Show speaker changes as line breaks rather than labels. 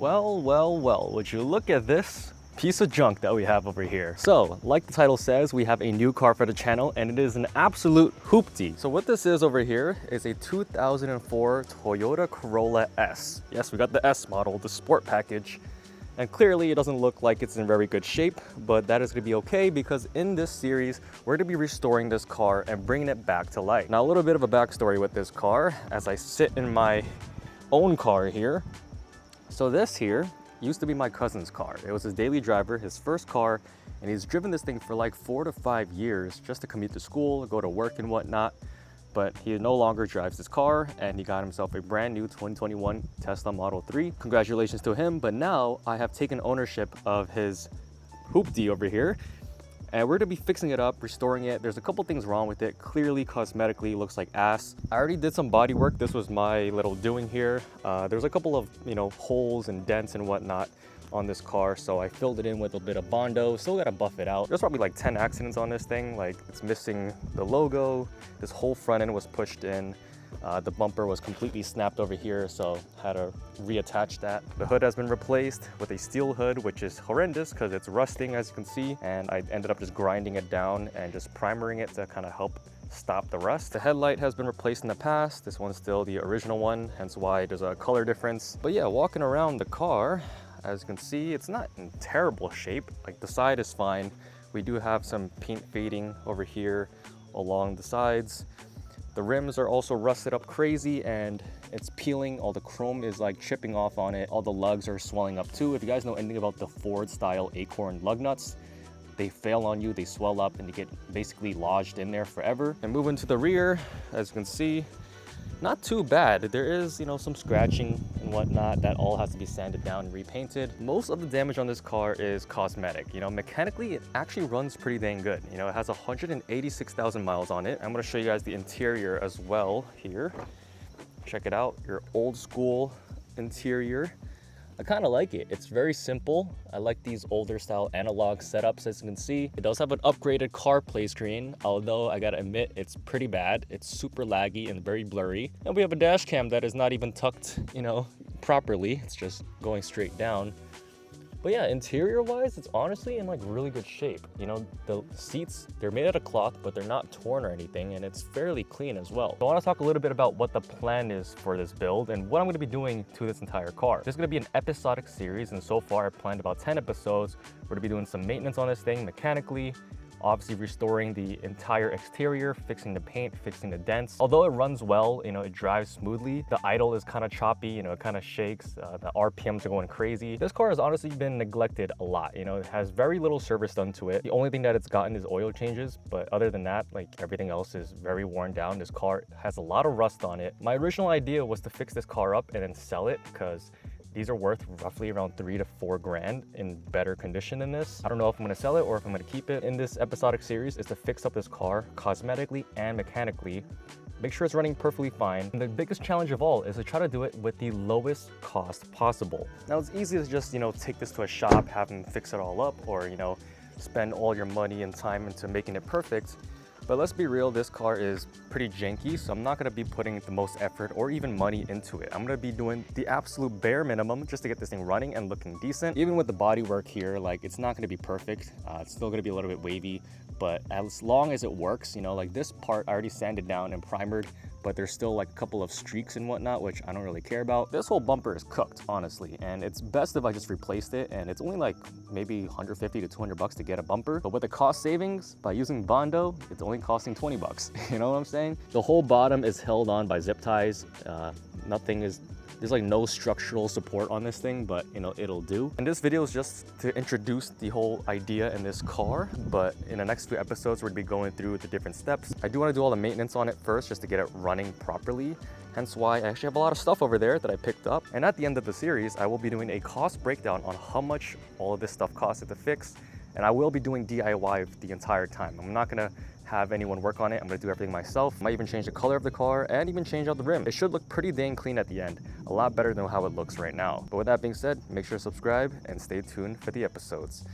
Well, would you look at this piece of junk that we have over here. So, like the title says, we have a new car for the channel, and it is an absolute hoopty. So what this is over here is a 2004 Toyota Corolla S. Yes, we got the S model, the sport package. And clearly it doesn't look like it's in very good shape, but that is going to be okay because in this series, we're going to be restoring this car and bringing it back to life. Now, a little bit of a backstory with this car as I sit in my own car here. So this here used to be my cousin's car. It was his daily driver, his first car, and he's driven this thing for like 4 to 5 years just to commute to school, go to work and whatnot. But he no longer drives his car, and he got himself a brand new 2021 Tesla Model 3. Congratulations to him, but now I have taken ownership of his hoopty over here, and we're gonna be fixing it up, restoring it. There's a couple things wrong with it. Clearly, cosmetically, it looks like ass. I already did some body work. This was my little doing here. There's a couple of, holes and dents and whatnot on this car, so I filled it in with a bit of Bondo. Still gotta buff it out. There's probably like 10 accidents on this thing. Like, it's missing the logo. This whole front end was pushed in. The bumper was completely snapped over here, so had to reattach that. The hood has been replaced with a steel hood, which is horrendous because it's rusting, as you can see, and I ended up just grinding it down and just primering it to kind of help stop the rust. The headlight has been replaced in the past. This one's still the original one, hence why there's a color difference. But yeah, walking around the car, as you can see, it's not in terrible shape. Like, the side is fine. We do have some paint fading over here along the sides. The rims are also rusted up crazy and it's peeling. All the chrome is like chipping off on it. All the lugs are swelling up too. If you guys know anything about the Ford style Acorn lug nuts, they fail on you, they swell up and they get basically lodged in there forever. And moving to the rear, as you can see, not too bad. There is, some scratching and whatnot. That all has to be sanded down and repainted. Most of the damage on this car is cosmetic. Mechanically, it actually runs pretty dang good. It has 186,000 miles on it. I'm gonna show you guys the interior as well here. Check it out, your old school interior. I kind of like it. It's very simple. I like these older style analog setups, as you can see. It does have an upgraded CarPlay screen, although I gotta admit, it's pretty bad. It's super laggy and very blurry. And we have a dash cam that is not even tucked, properly. It's just going straight down. But yeah, interior wise, it's honestly in like really good shape. The seats, they're made out of cloth, but they're not torn or anything, and it's fairly clean as well. So I want to talk a little bit about what the plan is for this build and what I'm going to be doing to this entire car. This is going to be an episodic series, and so far I've planned about 10 episodes. We're going to be doing some maintenance on this thing mechanically, obviously restoring the entire exterior, fixing the paint, fixing the dents. Although it runs well, it drives smoothly, the idle is kind of choppy, it kind of shakes, the RPMs are going crazy. This car has honestly been neglected a lot, it has very little service done to it. The only thing that it's gotten is oil changes, but other than that, like, everything else is very worn down. This car has a lot of rust on it. My original idea was to fix this car up and then sell it because these are worth roughly around 3 to 4 grand in better condition than this. I don't know if I'm gonna sell it or if I'm gonna keep it. In this episodic series is to fix up this car cosmetically and mechanically, make sure it's running perfectly fine. And the biggest challenge of all is to try to do it with the lowest cost possible. Now, it's easy to just, take this to a shop, have them fix it all up, or, spend all your money and time into making it perfect. But let's be real, this car is pretty janky, so I'm not gonna be putting the most effort or even money into it. I'm gonna be doing the absolute bare minimum just to get this thing running and looking decent. Even with the body work here, like, it's not gonna be perfect. It's still gonna be a little bit wavy, but as long as it works, like this part I already sanded down and primered, but there's still like a couple of streaks and whatnot, which I don't really care about. This whole bumper is cooked, honestly, and it's best if I just replaced it, and it's only like maybe 150 to 200 bucks to get a bumper. But with the cost savings, by using Bondo, it's only costing 20 bucks. You know what I'm saying? The whole bottom is held on by zip ties. There's like no structural support on this thing, but it'll do. And this video is just to introduce the whole idea in this car, but in the next 2 episodes, we're gonna be going through the different steps. I do wanna do all the maintenance on it first, just to get it running properly. Hence why I actually have a lot of stuff over there that I picked up. And at the end of the series, I will be doing a cost breakdown on how much all of this stuff costed to fix. And I will be doing DIY the entire time. I'm not gonna have anyone work on it. I'm gonna do everything myself. I might even change the color of the car and even change out the rim. It should look pretty dang clean at the end. A lot better than how it looks right now. But with that being said, make sure to subscribe and stay tuned for the episodes.